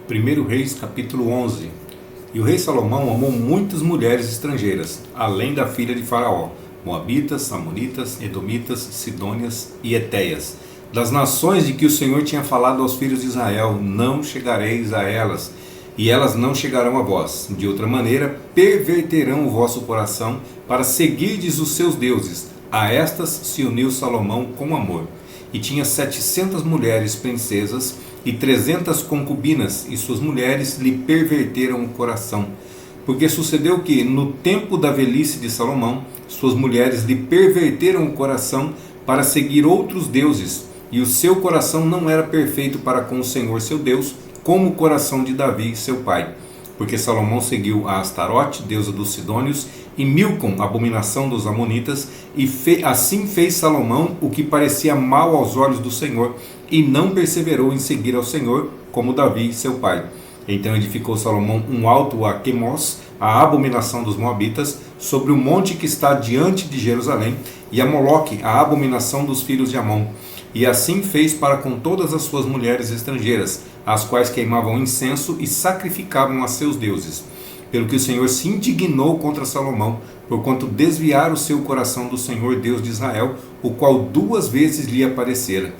1 Reis capítulo 11. E o rei Salomão amou muitas mulheres estrangeiras, além da filha de Faraó, Moabitas, Amonitas, Edomitas, Sidônias e Etéias. Das nações de que o Senhor tinha falado aos filhos de Israel, não chegareis a elas, e elas não chegarão a vós. De outra maneira, perverterão o vosso coração para seguirdes os seus deuses. A estas se uniu Salomão com amor. E tinha 700 mulheres princesas e 300 concubinas, e suas mulheres lhe perverteram o coração. Porque sucedeu que, no tempo da velhice de Salomão, suas mulheres lhe perverteram o coração para seguir outros deuses, e o seu coração não era perfeito para com o Senhor seu Deus, como o coração de Davi, seu pai. Porque Salomão seguiu a Astarote, deusa dos Sidônios, e Milcom, abominação dos Amonitas, e assim fez Salomão o que parecia mal aos olhos do Senhor, e não perseverou em seguir ao Senhor, como Davi, seu pai. Então edificou Salomão um alto a Quemos, a abominação dos Moabitas, sobre o monte que está diante de Jerusalém, e a Moloque, a abominação dos filhos de Amon. E assim fez para com todas as suas mulheres estrangeiras, as quais queimavam incenso e sacrificavam a seus deuses. Pelo que o Senhor se indignou contra Salomão, porquanto desviara o seu coração do Senhor Deus de Israel, o qual 2 vezes lhe aparecera.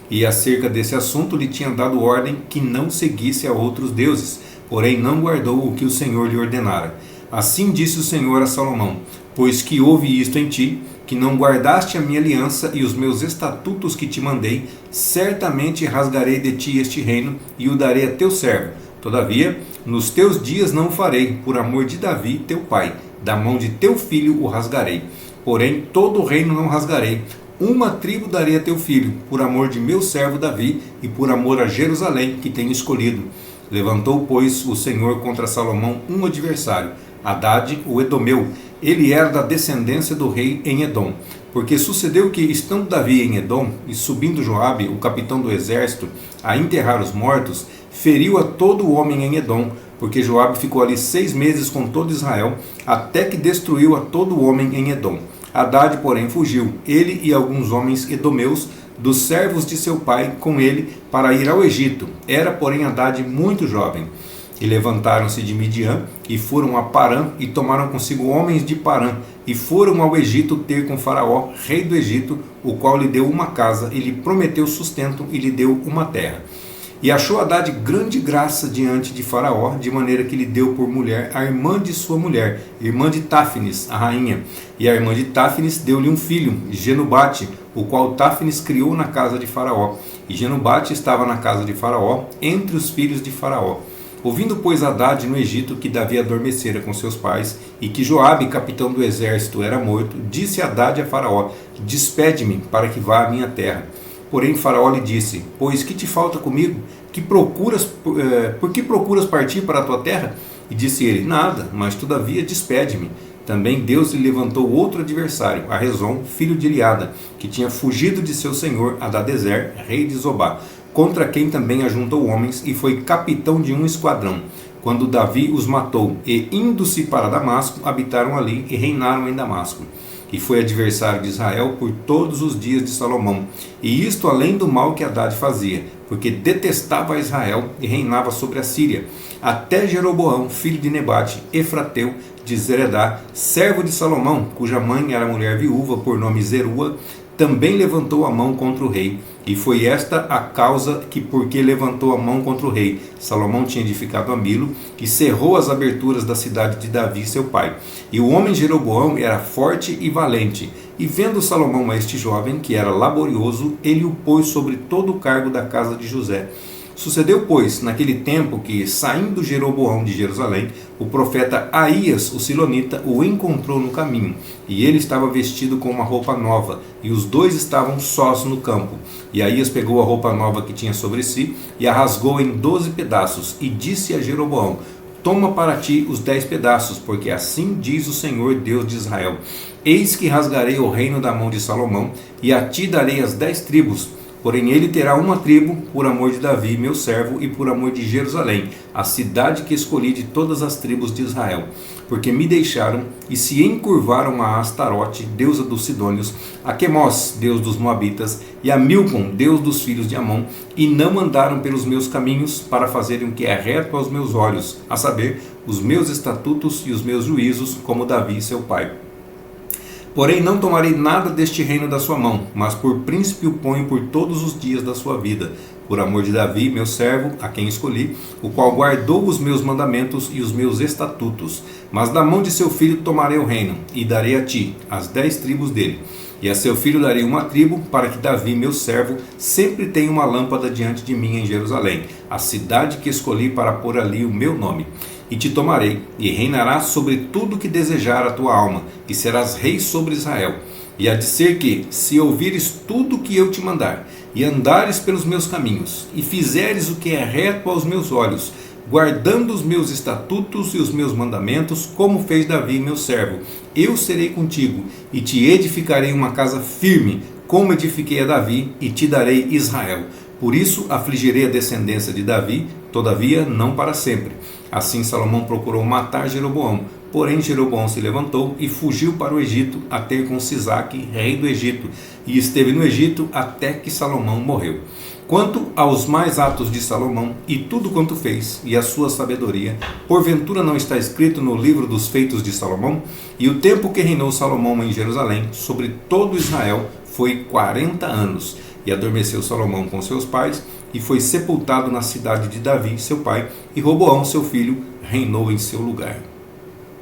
E acerca desse assunto lhe tinha dado ordem que não seguisse a outros deuses, porém não guardou o que o Senhor lhe ordenara. Assim disse o Senhor a Salomão: pois que houve isto em ti, que não guardaste a minha aliança e os meus estatutos que te mandei, certamente rasgarei de ti este reino e o darei a teu servo. Todavia, nos teus dias não o farei, por amor de Davi, teu pai. Da mão de teu filho o rasgarei. Porém, todo o reino não rasgarei. Uma tribo darei a teu filho, por amor de meu servo Davi e por amor a Jerusalém, que tenho escolhido. Levantou, pois, o Senhor contra Salomão um adversário, Hadade, o Edomeu. Ele era da descendência do rei em Edom. Porque sucedeu que, estando Davi em Edom, e subindo Joabe, o capitão do exército, a enterrar os mortos, feriu a todo o homem em Edom, porque Joabe ficou ali 6 meses com todo Israel, até que destruiu a todo o homem em Edom. Hadade, porém, fugiu, ele e alguns homens edomeus, dos servos de seu pai, com ele, para ir ao Egito. Era, porém, Hadade muito jovem. E levantaram-se de Midian, e foram a Parã, e tomaram consigo homens de Parã, e foram ao Egito ter com Faraó, rei do Egito, o qual lhe deu uma casa, e lhe prometeu sustento, e lhe deu uma terra. E achou Hadade grande graça diante de Faraó, de maneira que lhe deu por mulher a irmã de sua mulher, irmã de Táfnis, a rainha. E a irmã de Táfnis deu-lhe um filho, Genubate, o qual Táfnis criou na casa de Faraó. E Genubate estava na casa de Faraó, entre os filhos de Faraó. Ouvindo, pois, Hadade no Egito que Davi adormecera com seus pais, e que Joabe, capitão do exército, era morto, disse Hadade a Faraó: despede-me, para que vá à minha terra. Porém Faraó lhe disse: pois que te falta comigo? Por que procuras partir para a tua terra? E disse ele: nada, mas todavia despede-me. Também Deus lhe levantou outro adversário, a Rezon, filho de Eliada, que tinha fugido de seu senhor Hadadezer, rei de Zobá, contra quem também ajuntou homens, e foi capitão de um esquadrão, quando Davi os matou, e indo-se para Damasco, habitaram ali e reinaram em Damasco. E foi adversário de Israel por todos os dias de Salomão, e isto além do mal que Hadade fazia, porque detestava a Israel e reinava sobre a Síria, até Jeroboão, filho de Nebate, Efrateu, de Zeredá, servo de Salomão, cuja mãe era mulher viúva, por nome Zerua, também levantou a mão contra o rei. E foi esta a causa que, porque levantou a mão contra o rei, Salomão tinha edificado a Milo, e cerrou as aberturas da cidade de Davi, seu pai. E o homem Jeroboão era forte e valente. E vendo Salomão a este jovem, que era laborioso, ele o pôs sobre todo o cargo da casa de José. Sucedeu, pois, naquele tempo que, saindo Jeroboão de Jerusalém, o profeta Aías, o silonita, o encontrou no caminho, e ele estava vestido com uma roupa nova, e os dois estavam sós no campo. E Aías pegou a roupa nova que tinha sobre si, e a rasgou em 12 pedaços, e disse a Jeroboão: toma para ti os 10 pedaços, porque assim diz o Senhor Deus de Israel: eis que rasgarei o reino da mão de Salomão, e a ti darei as 10 tribos. Porém ele terá uma tribo por amor de Davi, meu servo, e por amor de Jerusalém, a cidade que escolhi de todas as tribos de Israel. Porque me deixaram e se encurvaram a Astarote, deusa dos Sidônios, a Quemós, deus dos Moabitas, e a Milcom, deus dos filhos de Amon, e não andaram pelos meus caminhos para fazerem o que é reto aos meus olhos, a saber, os meus estatutos e os meus juízos, como Davi seu pai. Porém não tomarei nada deste reino da sua mão, mas por príncipe o ponho por todos os dias da sua vida, por amor de Davi, meu servo, a quem escolhi, o qual guardou os meus mandamentos e os meus estatutos. Mas da mão de seu filho tomarei o reino, e darei a ti as 10 tribos dele. E a seu filho darei uma tribo, para que Davi, meu servo, sempre tenha uma lâmpada diante de mim em Jerusalém, a cidade que escolhi para pôr ali o meu nome. E te tomarei, e reinarás sobre tudo que desejar a tua alma, e serás rei sobre Israel. E há de ser que, se ouvires tudo o que eu te mandar, e andares pelos meus caminhos, e fizeres o que é reto aos meus olhos, guardando os meus estatutos e os meus mandamentos, como fez Davi, meu servo, eu serei contigo, e te edificarei uma casa firme, como edifiquei a Davi, e te darei Israel. Por isso afligirei a descendência de Davi, todavia não para sempre. Assim Salomão procurou matar Jeroboão, porém Jeroboão se levantou e fugiu para o Egito, a ter com Sisaque, rei do Egito, e esteve no Egito até que Salomão morreu. Quanto aos mais atos de Salomão, e tudo quanto fez, e a sua sabedoria, porventura não está escrito no livro dos feitos de Salomão? E o tempo que reinou Salomão em Jerusalém, sobre todo Israel, foi 40 anos. E adormeceu Salomão com seus pais, e foi sepultado na cidade de Davi, seu pai, e Roboão, seu filho, reinou em seu lugar.